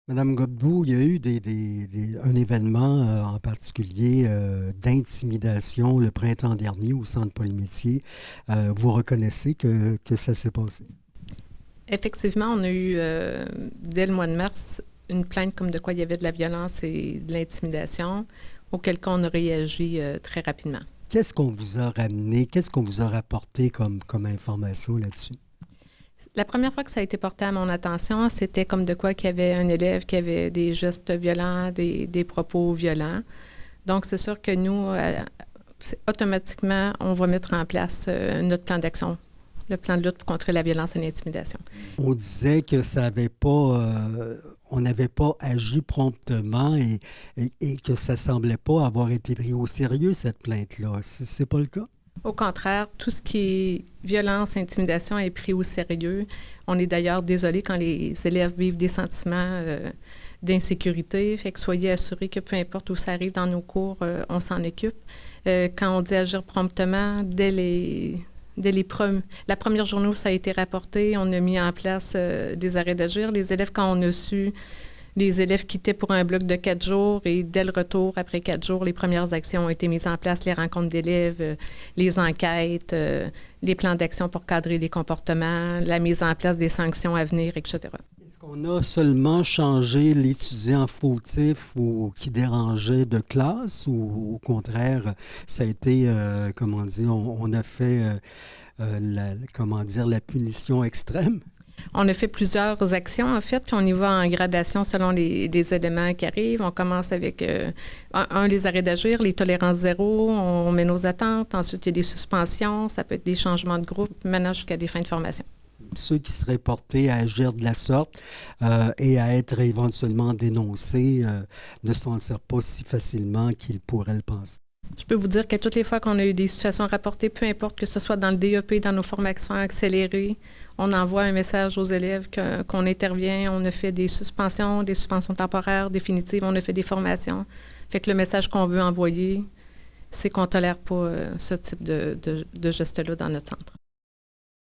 Madame Godbout, il y a eu un événement en particulier d'intimidation le printemps dernier au Centre Paul Métier. Vous reconnaissez que ça s'est passé? Effectivement, on a eu, dès le mois de mars, une plainte comme de quoi il y avait de la violence et de l'intimidation, auquel cas on a réagi très rapidement. Qu'est-ce qu'on vous a ramené? Qu'est-ce qu'on vous a rapporté comme information là-dessus? La première fois que ça a été porté à mon attention, c'était comme de quoi qu'il y avait un élève qui avait des gestes violents, des propos violents. Donc, c'est sûr que nous, automatiquement, on va mettre en place notre plan d'action, le plan de lutte contre la violence et l'intimidation. On disait que ça avait pas, on n'avait pas agi promptement et que ça semblait pas avoir été pris au sérieux, cette plainte-là. C'est pas le cas? Au contraire, tout ce qui est violence, intimidation est pris au sérieux. On est d'ailleurs désolé quand les élèves vivent des sentiments d'insécurité. Fait que soyez assurés que peu importe où ça arrive dans nos cours, on s'en occupe. Quand on dit agir promptement, la première journée où ça a été rapporté, on a mis en place des arrêts d'agir. Les élèves, quand on a su, les élèves quittaient pour un bloc de 4 jours et dès le retour, après 4 jours, les premières actions ont été mises en place, les rencontres d'élèves, les enquêtes, les plans d'action pour cadrer les comportements, la mise en place des sanctions à venir, etc. Est-ce qu'on a seulement changé l'étudiant fautif ou qui dérangeait de classe ou au contraire, ça a été, comment dire, on a fait, la punition extrême? On a fait plusieurs actions, en fait, puis on y va en gradation selon les éléments qui arrivent. On commence avec, les arrêts d'agir, les tolérances zéro, on met nos attentes. Ensuite, il y a des suspensions, ça peut être des changements de groupe, maintenant jusqu'à des fins de formation. Ceux qui seraient portés à agir de la sorte et à être éventuellement dénoncés ne s'en tirent pas si facilement qu'ils pourraient le penser. Je peux vous dire que toutes les fois qu'on a eu des situations rapportées, peu importe que ce soit dans le DEP, dans nos formations accélérées, on envoie un message aux élèves qu'on intervient. On a fait des suspensions temporaires, définitives, on a fait des formations. Fait que le message qu'on veut envoyer, c'est qu'on ne tolère pas ce type de geste-là dans notre centre.